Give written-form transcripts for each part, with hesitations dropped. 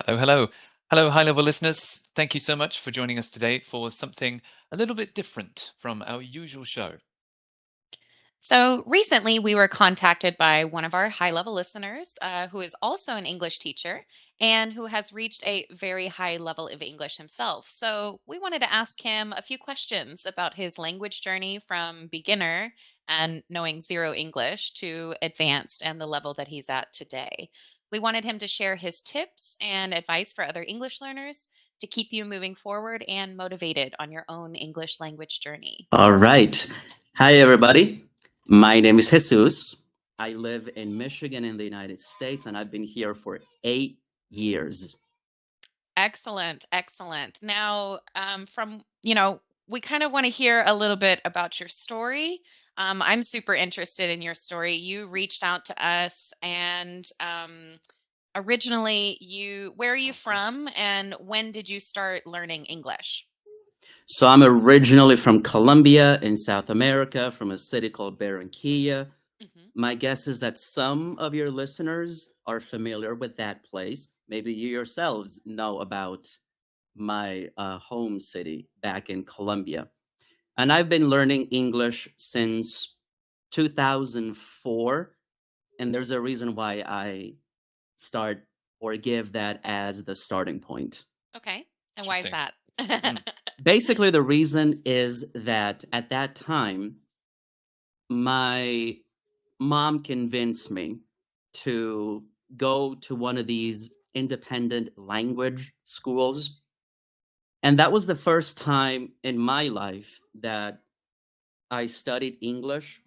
Hello, hello. Hello, high level listeners. Thank you so much for joining us today for something a little bit different from our usual show. So recently, we were contacted by one of our high level listeners who is also an English teacher and who has reached a very high level of English himself. So we wanted to ask him a few questions about his language journey from beginner and knowing zero English to advanced and the level that he's at today. We wanted him to share his tips and advice for other English learners to keep you moving forward and motivated on your own English language journey. All right. Hi, everybody. My name is Jesus. I live in Michigan in the United States, and I've been here for 8 years. Excellent, excellent. Now, we kind of want to hear a little bit about your story. I'm super interested in your story. You reached out to us, and originally, where are you from, and when did you start learning English? So I'm originally from Colombia in South America, from a city called Barranquilla. hmm My guess is that some of your listeners are familiar with that place. Maybe you yourselves know about my home city back in Colombia. And I've been learning English since 2004. And there's a reason why I start or give that as the starting point. Okay, and why is Interesting. that? Mm. Basically, the reason is that at that time, my mom convinced me to go to one of these independent language schools. And that was the first time in my life that I studied English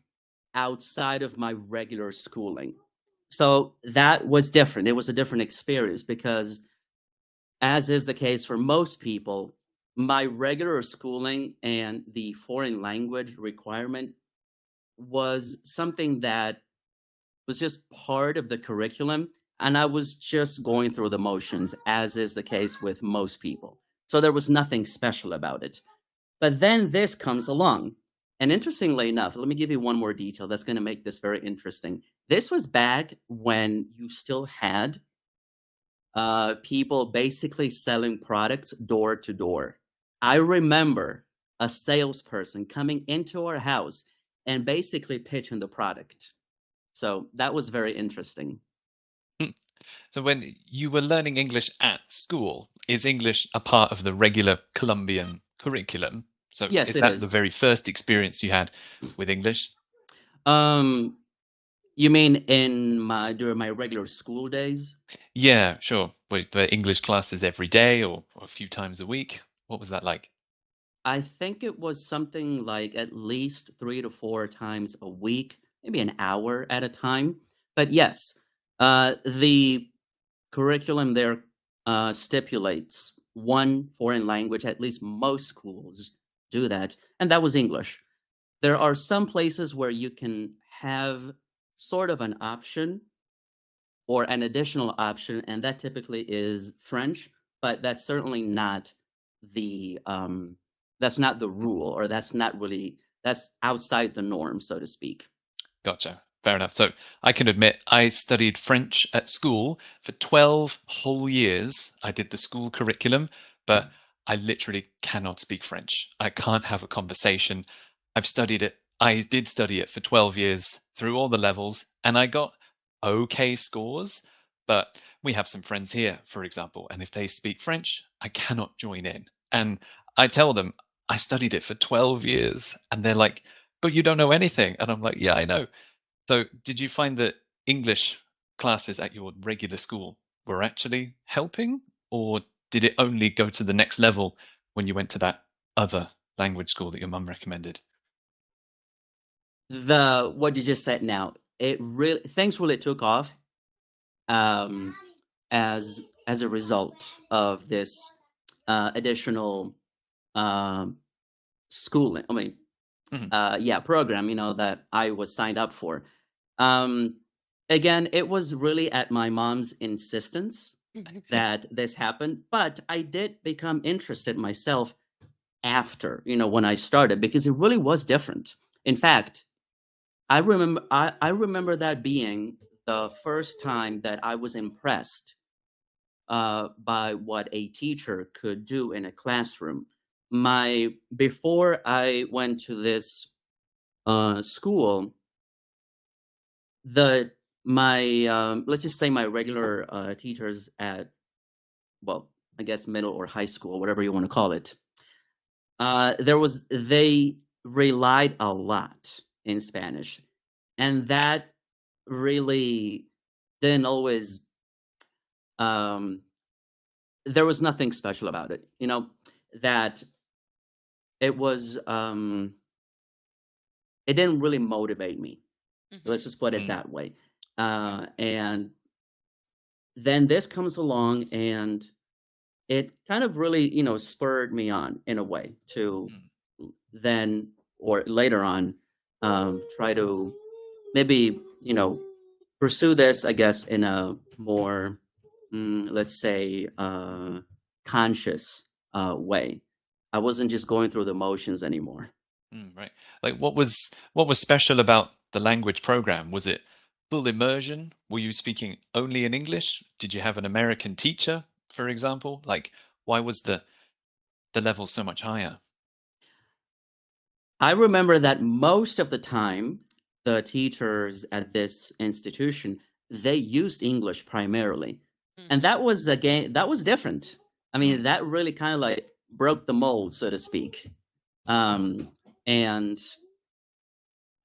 outside of my regular schooling. So that was different. It was a different experience because, as is the case for most people, my regular schooling and the foreign language requirement was something that was just part of the curriculum. And I was just going through the motions, as is the case with most people. So there was nothing special about it. But then this comes along. And interestingly enough, let me give you one more detail that's going to make this very interesting. This was back when you still had people basically selling products door to door. I remember a salesperson coming into our house and basically pitching the product. So that was very interesting. So, when you were learning English at school, is English a part of the regular Colombian curriculum? So, Yes, is it that the is. very first experience you had with English? Um, you mean in my during my regular school days? Yeah, sure. Were the English classes every day or a few times a week? What was that like? I think it was something like at least 3 to 4 times a week, maybe an hour at a time. But yes, the curriculum there stipulates one foreign language. At least most schools do that, and that was English. There are some places where you can have sort of an option or an additional option, and that typically is French, but the that's not the rule, or that's outside the norm, so to speak. Gotcha. Fair enough. So I can admit I studied French at school for 12 whole years. I did the school curriculum, but I literally cannot speak French. I can't have a conversation. I've studied it. I did study it for 12 years through all the levels, and I got okay scores. But we have some friends here, for example, and if they speak French, I cannot join in. And I tell them I studied it for 12 years, and they're like, but you don't know anything. And I'm like, yeah, I know. So did you find that English classes at your regular school were actually helping, or did it only go to the next level when you went to that other language school that your mum recommended? The what you just said now, it really things really took off um, as a result of this additional um, schooling. I mean, Mhm. yeah, program, that I was signed up for. Um, Again, it was really at my mom's insistence that this happened, but I did become interested myself after, when I started, because it really was different. In fact, I remember that being the first time that I was impressed by what a teacher could do in a classroom. My Before I went to this school, the my let's just say my regular teachers at, well, I guess middle or high school, whatever you want to call it, they relied a lot in Spanish, and that really didn't always. Um, there was nothing special about it, that it was. It didn't really motivate me. Hmm. Let's just put it Mm, that way. yeah. And then this comes along, and it kind of really, spurred me on in a way to Mm, then or later on try to maybe, pursue this, I guess, in a more, let's say, conscious way. I wasn't just going through the motions anymore. right. Like, what was special about the language program? Was it full immersion? Were you speaking only in English? Did you have an American teacher, for example? Like, why was the level so much higher? I remember that most of the time, the teachers at this institution, they used English primarily. And Hmm. that was again that was different. I Mm, mean, that really kind of like broke the mold, so to speak. Um, and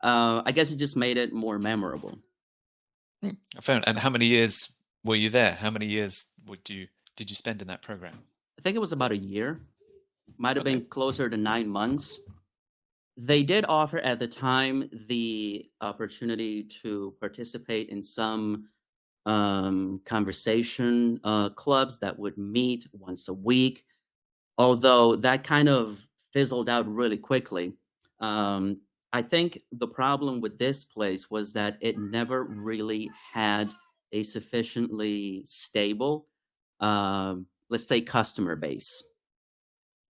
I guess it just made it more memorable. I found. And how many years were you there? How many years did you spend in that program? I think it was about a year, might have Okay. been closer to 9 months. They did offer at the time the opportunity to participate in some conversation clubs that would meet once a week, although that kind of fizzled out really quickly. Um, I think the problem with this place was that it never really had a sufficiently stable, let's say, customer base.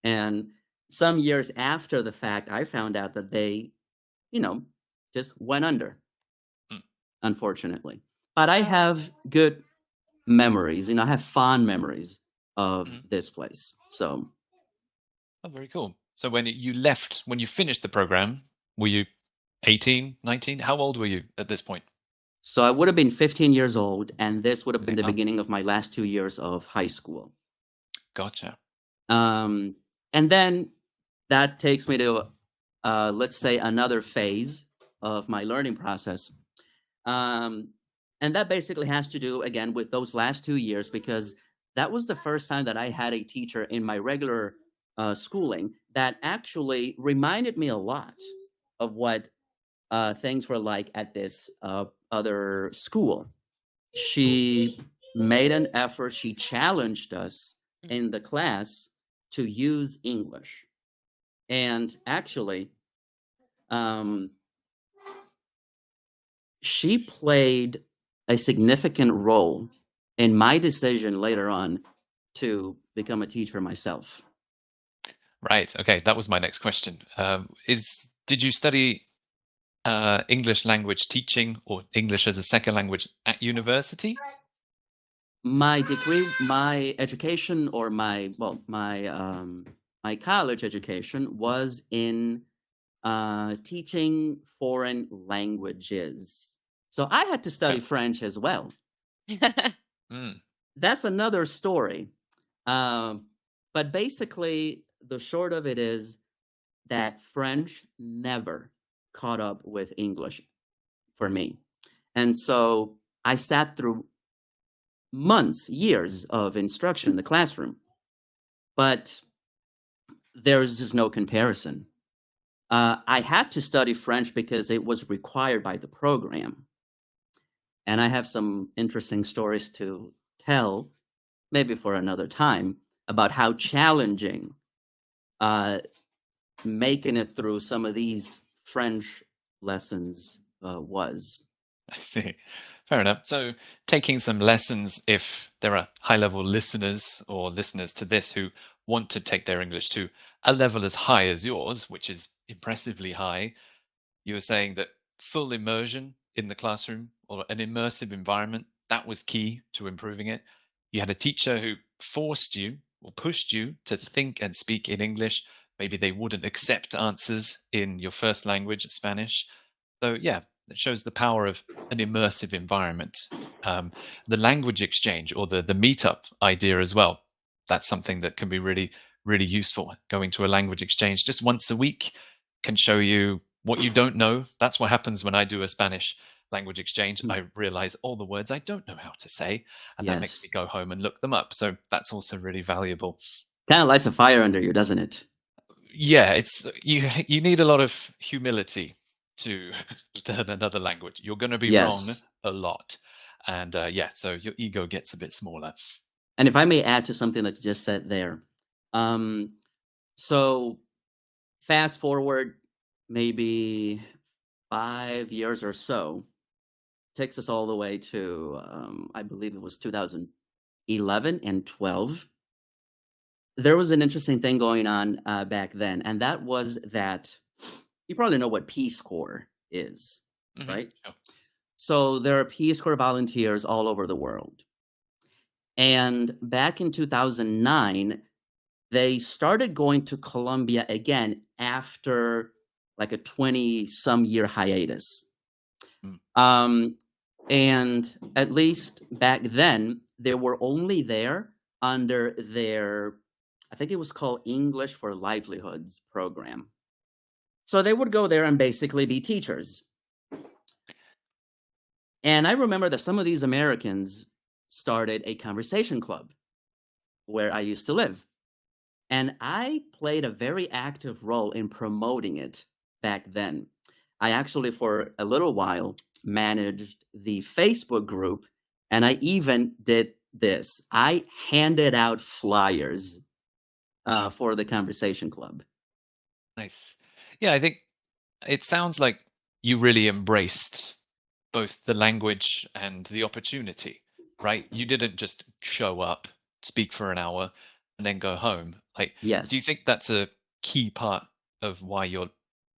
And some years after the fact, I found out that they, you know, just went under, Mm, unfortunately. But I Oh, have good memories, I have fond memories of mhm. this place. So Oh, very cool. So when you finished the program, were you 18, 19? How old were you at this point? so I would have been 15 years old, and this would have been Okay. the Oh, beginning of my last 2 years of high school. gotcha. Um, and then that takes me to, let's say, another phase of my learning process. Um, and that basically has to do, again, with those last 2 years, because that was the first time that I had a teacher in my regular schooling that actually reminded me a lot of what things were like at this other school. She made an effort, she challenged us mhm. in the class to use English. And actually, um, she played a significant role in my decision later on to become a teacher myself. Right. Okay. That was my next question. Is Did you study English language teaching or English as a second language at university? My degree, my education, or my college education was in teaching foreign languages. So I had to study Okay. French as well. Mm, That's another story. Um, but basically, the short of it is that French never caught up with English for me. And so I sat through months, years of instruction in the classroom, but there's just no comparison. I had to study French because it was required by the program. And I have some interesting stories to tell, maybe for another time, about how challenging uh, making it through some of these French lessons was. I see. Fair enough. So, taking some lessons, if there are high level listeners or listeners to this who want to take their English to a level as high as yours, which is impressively high, you were saying that full immersion in the classroom or an immersive environment, that was key to improving it. you had a teacher who forced you or pushed you to think and speak in English. Maybe they wouldn't accept answers in your first language, Spanish. So, yeah, it shows the power of an immersive environment. Um, the language exchange or the meetup idea as well. That's something that can be really, really useful. Going to a language exchange just once a week can show you what you don't know. That's what happens when I do a Spanish language exchange. Mm. I realize all the words I don't know how to say, and that makes me Yes. go home and look them up. So that's also really valuable. Kind of lights a fire under you, doesn't it? Yeah, it's you need a lot of humility to learn another language. You're going to be wrong Yes. a lot. And yeah, so your ego gets a bit smaller. And if I may add to something that you just said there, um, so fast forward maybe 5 years or so, takes us all the way to I believe it was 2011 and 12. There was an interesting thing going on back then, and that was that you probably know what Peace Corps is, right? Sure. So there are Peace Corps volunteers all over the world. And back in 2009, they started going to Colombia again after like a 20 some year hiatus. Mm. And at least back then, they were only there under their, I think it was called English for Livelihoods program. So they would go there and basically be teachers. And I remember that some of these Americans started a conversation club where I used to live. And I played a very active role in promoting it back then. I actually, for a little while, managed the Facebook group, and I even did this. I handed out flyers for the conversation club. Nice. Yeah, I think it sounds like you really embraced both the language and the opportunity, right? You didn't just show up, speak for an hour, and then go home. Like, do you Yes. think that's a key part of why your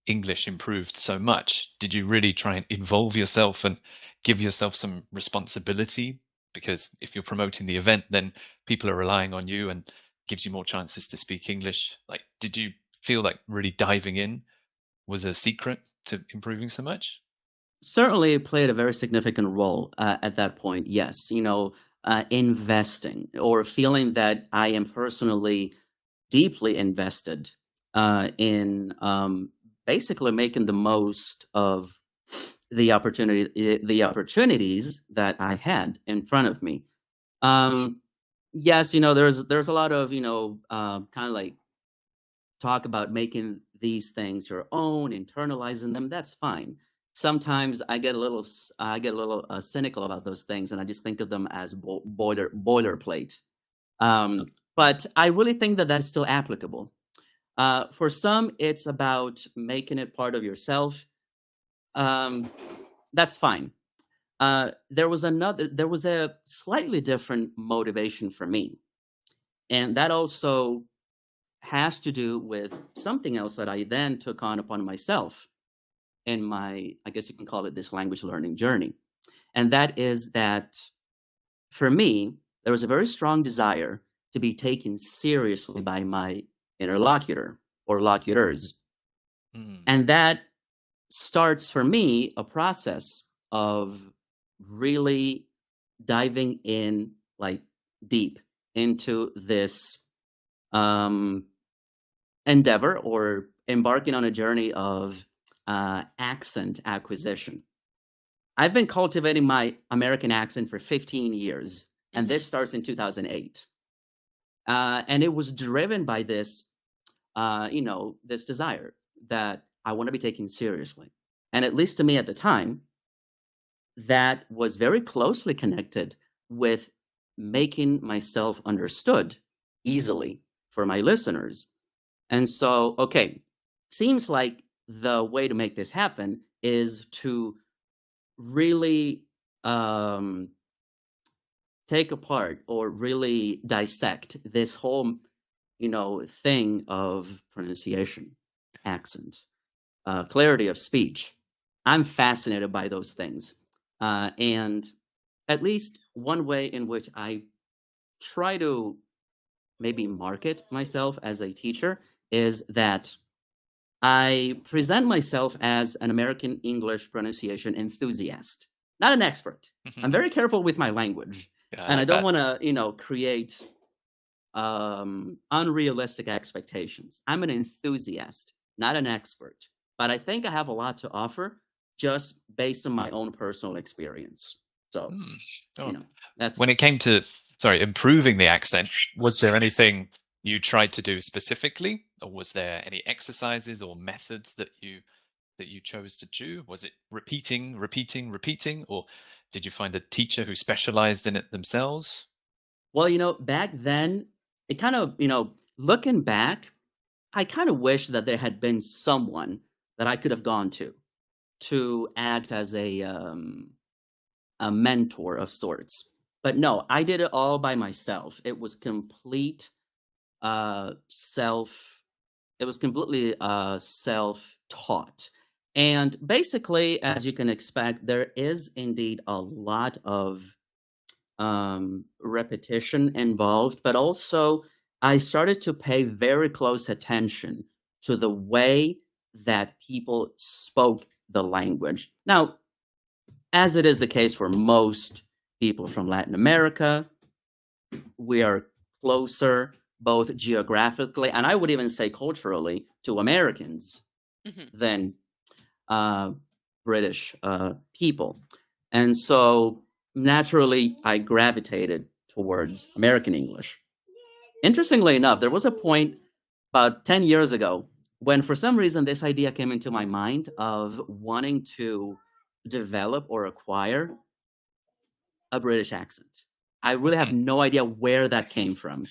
English improved so much? Did you really try and involve yourself and give yourself some responsibility? Because if you're promoting the event, then people are relying on you and gives you more chances to speak English. Like, did you feel like really diving in was a secret to improving so much? Certainly it played a very significant role at that point. Yes. Investing or feeling that I am personally deeply invested in basically making the most of the opportunities that I had in front of me. Yes, there's a lot of kind of like talk about making these things your own, internalizing them. That's fine. Sometimes I get a little cynical about those things, and I just think of them as boilerplate. But I really think that that's still applicable. For some, it's about making it part of yourself. Um, that's fine. There was a slightly different motivation for me, and that also has to do with something else that I then took on upon myself in my, I guess you can call it this language learning journey. And that is that for me, there was a very strong desire to be taken seriously by my interlocutor or locutors. Mm. And that starts for me a process of really diving in like deep into this um, endeavor or embarking on a journey of accent acquisition. I've been cultivating my American accent for 15 years, and this starts in 2008. And it was driven by this, this desire that I want to be taken seriously. And at least to me at the time, that was very closely connected with making myself understood easily for my listeners. And so, okay, seems like the way to make this happen is to really take apart or really dissect this whole, thing of pronunciation, accent, clarity of speech. I'm fascinated by those things. And at least one way in which I try to maybe market myself as a teacher is that I present myself as an American English pronunciation enthusiast, not an expert. I'm very careful with my language, Yeah, I and I like don't that. want to, create unrealistic expectations. I'm an enthusiast, not an expert, but I think I have a lot to offer just based on my own personal experience. So, Hmm. you Oh. know, When that's it came to, sorry, improving the accent, was there anything you tried to do specifically, or was there any exercises or methods that you chose to do? Was it repeating, repeating, repeating, or did you find a teacher who specialized in it themselves? well, back then, it kind of, looking back, I kind of wish that there had been someone that I could have gone to act as a mentor of sorts. But no, I did it all by myself. Self it was completely self-taught. And basically, as you can expect, there is indeed a lot of repetition involved, but also I started to pay very close attention to the way that people spoke the language. Now, as it is the case for most people from Latin America, we are closer both geographically and I would even say culturally to Americans Mhm. than uh, British people. And so naturally, I gravitated towards American English. Interestingly enough, there was a point about 10 years ago when, for some reason, this idea came into my mind of wanting to develop or acquire a British accent. I really have Mhm. no idea where that came Nice. from,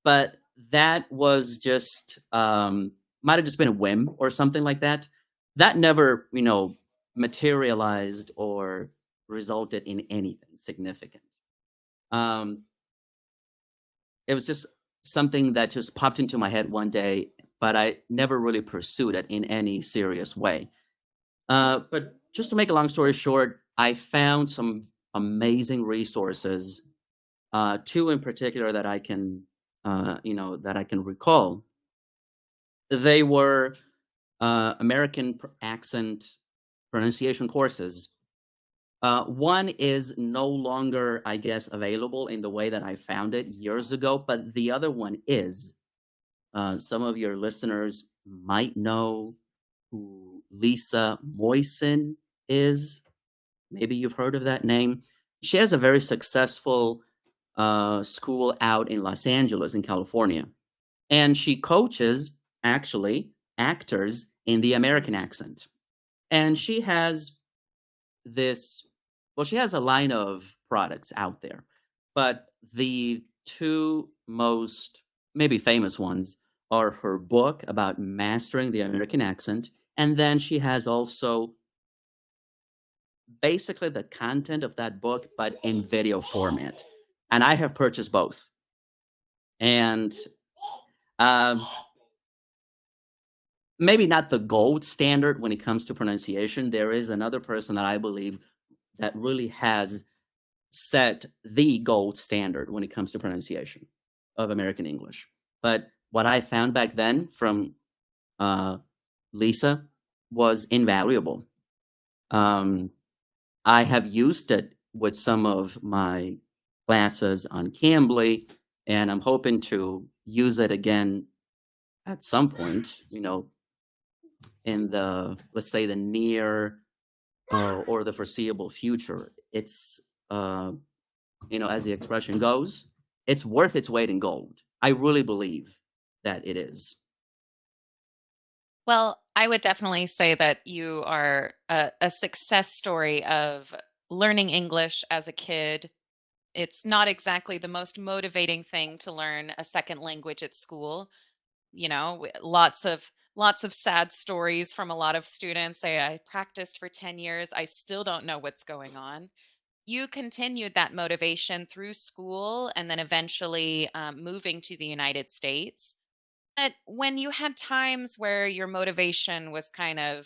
but that was just might have just been a whim or something like that. That never, materialized or resulted in anything significant. Um, it was just something that just popped into my head one day, but I never really pursued it in any serious way. But just to make a long story short, I found some amazing resources, two in particular that I can, that I can recall. They were American accent pronunciation courses. One is no longer, I guess, available in the way that I found it years ago, but the other one is. Some of your listeners might know who Lisa Moisen is. Maybe you've heard of that name. She has a very successful school out in Los Angeles, in California. And she coaches, actually, actors in the American accent. And she has this she has a line of products out there, but the two most maybe famous ones are her book about mastering the American accent, and then she has also basically the content of that book, but in video format. And I have purchased both. And um, maybe not the gold standard when it comes to pronunciation. There is another person that I believe that really has set the gold standard when it comes to pronunciation of American English. But what I found back then from uh, Lisa was invaluable. Um, I have used it with some of my classes on Cambly, and I'm hoping to use it again at some point, in the, let's say, the near or the foreseeable future. It's uh, as the expression goes, it's worth its weight in gold. I really believe that it is. Well, I would definitely say that you are a success story of learning English as a kid. It's not exactly the most motivating thing to learn a second language at school. Lots of sad stories from a lot of students say I practiced for 10 years, I still don't know what's going on. You continued that motivation through school and then eventually moving to the United States. But when you had times where your motivation was kind of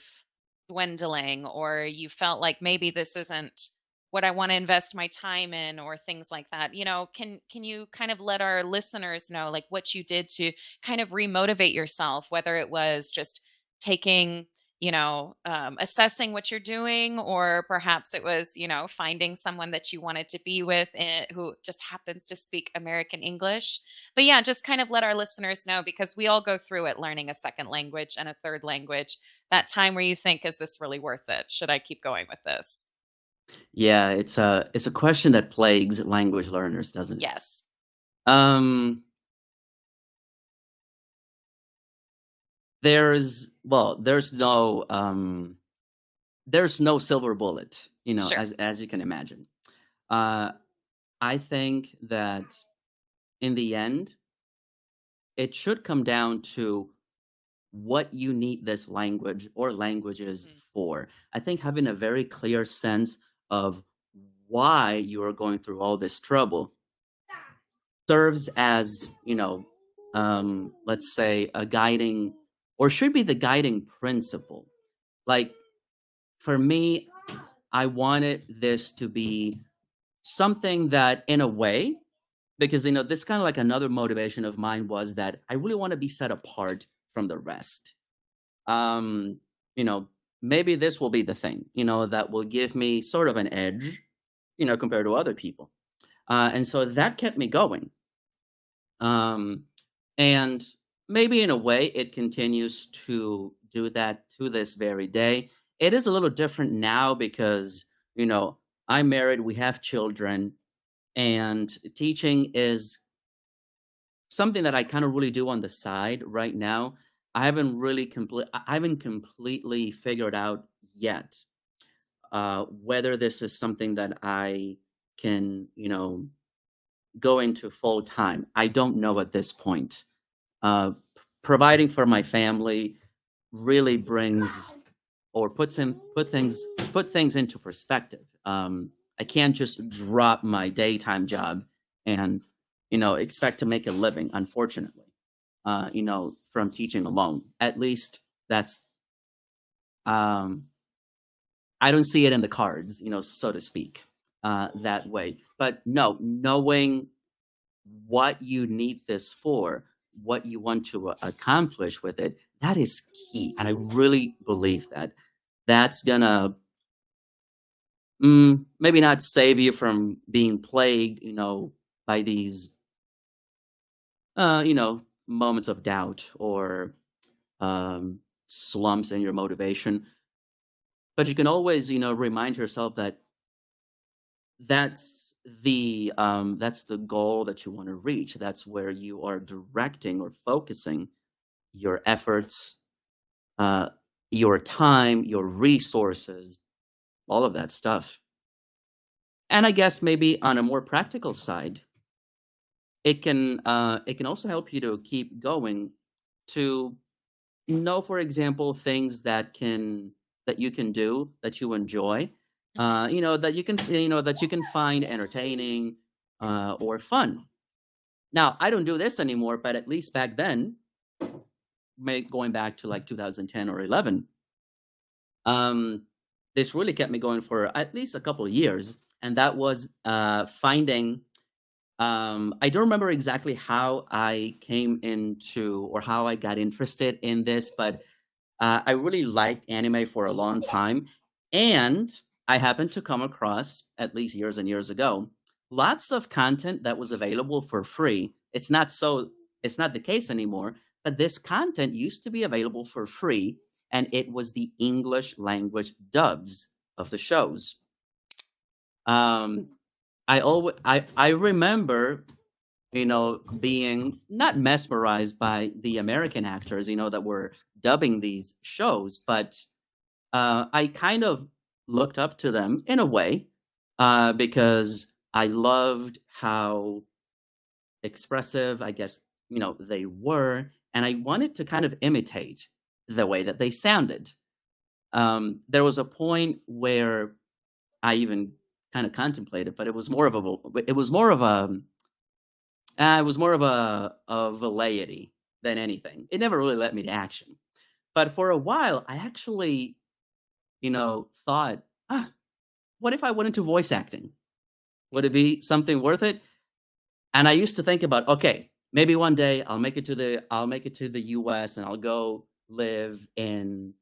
dwindling or you felt like maybe this isn't what I want to invest my time in or things like that. Can you kind of let our listeners know like what you did to kind of remotivate yourself, whether it was just taking, assessing what you're doing, or perhaps it was, finding someone that you wanted to be with who just happens to speak American English. But yeah, just kind of let our listeners know, because we all go through it learning a second language and a third language. That time where you think, is this really worth it? Should I keep going with this? Yeah, it's a question that plagues language learners, doesn't it? Yes. Um, there's no silver bullet, Sure. as you can imagine. Uh, I think that in the end, it should come down to what you need this language or languages Mhm. for. I think having a very clear sense of why you are going through all this trouble serves as, let's say, a guiding, or should be the guiding principle. Like, for me, I wanted this to be something that, in a way, because this kind of like another motivation of mine was that I really want to be set apart from the rest. um you know Maybe this will be the thing that will give me sort of an edge compared to other people, and so that kept me going. um and maybe in a way it continues to do that to this very day. It is a little different now because I'm married, we have children, and teaching is something that I kind of really do on the side right now. I haven't completely figured out yet whether this is something that I can, go into full time. I don't know at this point. Providing for my family really brings, or put things into perspective. I can't just drop my daytime job and expect to make a living. Unfortunately, from teaching alone. At least that's um, I don't see it in the cards, so to speak, that way. But no, knowing what you need this for, what you want to accomplish with it, that is key. And I really believe that that's gonna maybe not save you from being plagued, by these, moments of doubt or slumps in your motivation. But you can always, remind yourself that that's the goal that you want to reach. That's where you are directing or focusing your efforts, uh, your time, your resources, all of that stuff. And I guess maybe on a more practical side, it can also help you to keep going, to know, for example, things that you can do that you enjoy, Mhm. that you can find entertaining or fun. Now, I don't do this anymore, but at least back then, going back to like 2010 or 11, um, this really kept me going for at least a couple of years, and that was finding. I don't remember exactly how I came into or how I got interested in this, but I really liked anime for a long time, and I happened to come across, at least years and years ago, lots of content that was available for free. It's not the case anymore, but this content used to be available for free, and it was the English language dubs of the shows. Um, I remember being not mesmerized by the American actors, that were dubbing these shows, but I kind of looked up to them in a way because I loved how expressive, I guess, they were, and I wanted to kind of imitate the way that they sounded. There was a point where I even kind of contemplated, but it was more of a velleity than anything. It never really led me to action. But for a while, I actually, thought, ah, what if I went into voice acting? Would it be something worth it? And I used to think about, okay, maybe one day I'll make it to the US and I'll go live in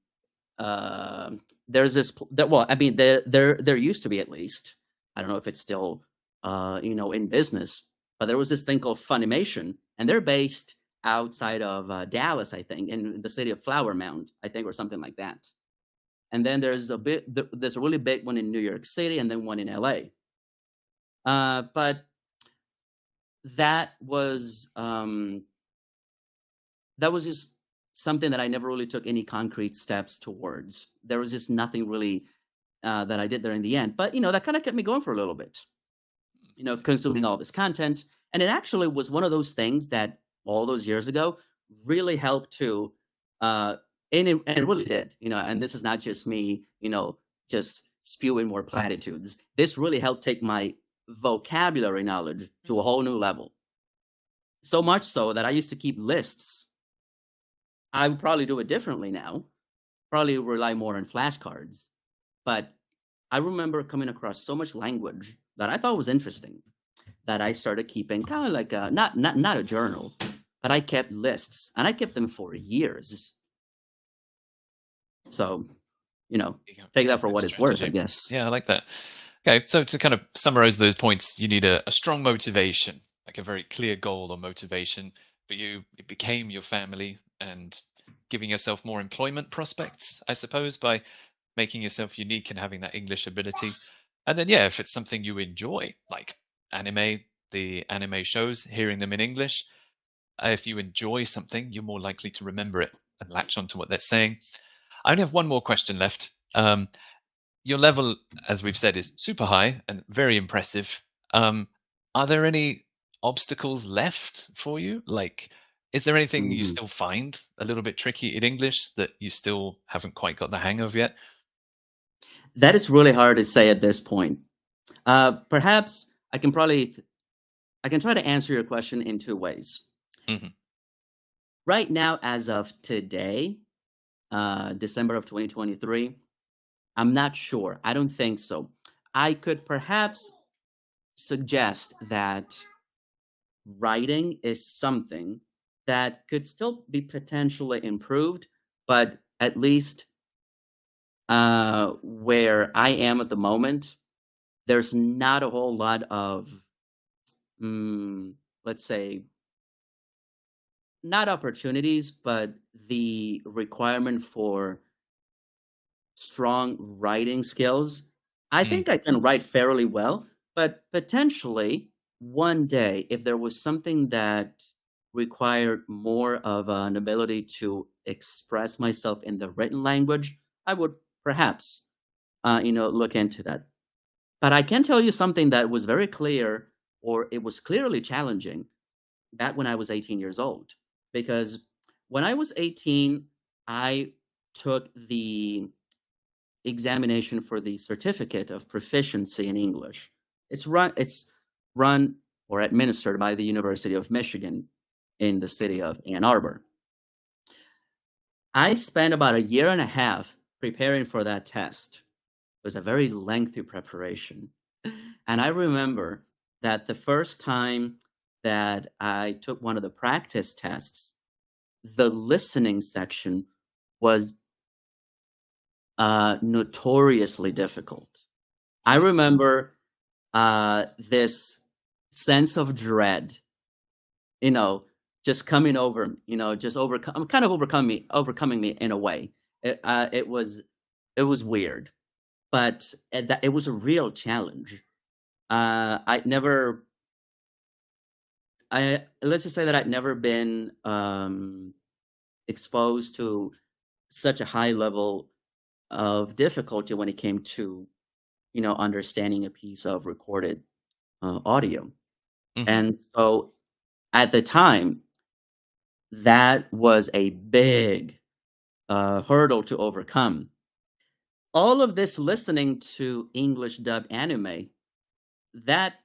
there's this well, I mean there used to be, at least. I don't know if it's still in business, but there was this thing called Funimation, and they're based outside of Dallas, I think, in the city of Flower Mound, I think, or something like that. And then there's a really big one in New York City, and then one in LA. But that was um, that was just something that I never really took any concrete steps towards. There was just nothing really that I did there in the end. But that kind of kept me going for a little bit. Consuming all this content, and it actually was one of those things that all those years ago really helped to, and it really did. And this is not just me, just spewing more platitudes. This really helped take my vocabulary knowledge to a whole new level. So much so that I used to keep lists. I would probably do it differently now. Probably rely more on flashcards. But I remember coming across so much language that I thought was interesting that I started keeping kind of like not a journal, but I kept lists, and I kept them for years. So, take that for what it's worth, I guess. Yeah, I like that. Okay, so to kind of summarize those points, you need a strong motivation, like a very clear goal or motivation. For you, it became your family and giving yourself more employment prospects, I suppose, by making yourself unique and having that English ability. And then, yeah, if it's something you enjoy, like anime, the anime shows, hearing them in English, if you enjoy something, you're more likely to remember it and latch onto what they're saying. I only have one more question left. Your level, as we've said, is super high and very impressive. Are there any obstacles left for you? Like, is there anything you Mhm. still find a little bit tricky in English that you still haven't quite got the hang of yet? That is really hard to say at this point. Perhaps I can try to answer your question in two ways. Hmm. Right now, as of today, December of 2023, I'm not sure. I don't think so. I could perhaps suggest that writing is something that could still be potentially improved, but at least where I am at the moment, there's not a whole lot of, mm, let's say, not opportunities, but the requirement for strong writing skills. I Mm. think I can write fairly well, but potentially one day, if there was something that required more of an ability to express myself in the written language, I would perhaps, look into that. But I can tell you something that was very clear, or it was clearly challenging back when I was 18 years old. Because when I was 18, I took the examination for the certificate of proficiency in English. It's run or administered by the University of Michigan in the city of Ann Arbor. I spent about a year and a half preparing for that test. It was a very lengthy preparation. And I remember that the first time that I took one of the practice tests, the listening section was notoriously difficult. I Mm. remember this sense of dread, you know, just coming over, just overcome, kind of overcoming me in a way. It was weird, but it was a real challenge. I never, I let's just say that I'd never been exposed to such a high level of difficulty when it came to understanding a piece of recorded audio. Mhm. And so at the time, that was a big hurdle to overcome. All of this listening to English dub anime, that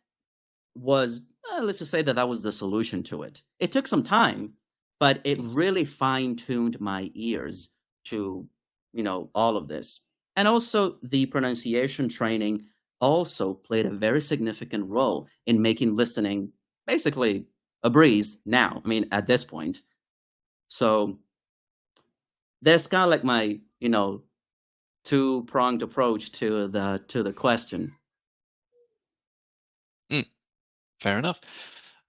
was, let's just say that that was the solution to it. It took some time, but it Mhm. really fine tuned my ears to, all of this. And also the pronunciation training. also played a very significant role in making listening basically a breeze now. I mean, at this point. So that's kind of like my, two-pronged approach to the question. Mm, fair enough.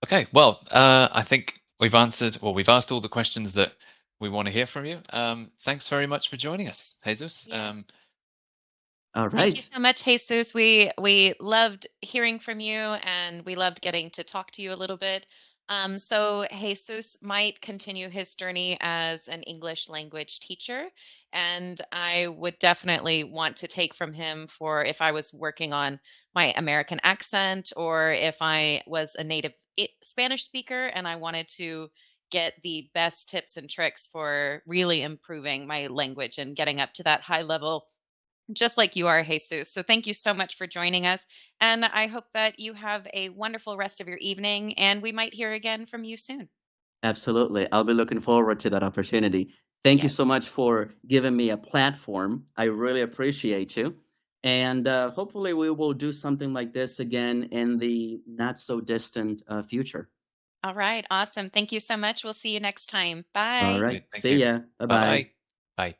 Okay, well, I think we've asked all the questions that we want to hear from you. Thanks very much for joining us, Jesus. Yes. All Thank you right. so much, Jesus. We loved hearing from you, and we loved getting to talk to you a little bit. So Jesus might continue his journey as an English language teacher, and I would definitely want to take from him for if I was working on my American accent, or if I was a native Spanish speaker and I wanted to get the best tips and tricks for really improving my language and getting up to that high level just like you are, Jesus. So thank you so much for joining us. And I hope that you have a wonderful rest of your evening, and we might hear again from you soon. Absolutely. I'll be looking forward to that opportunity. Thank you Yes. so much for giving me a platform. I really appreciate you. And hopefully, we will do something like this again in the not so distant future. All right. Awesome. Thank you so much. We'll see you next time. All Bye. right. Great, thank See you. ya. Bye bye. Bye-bye. Bye.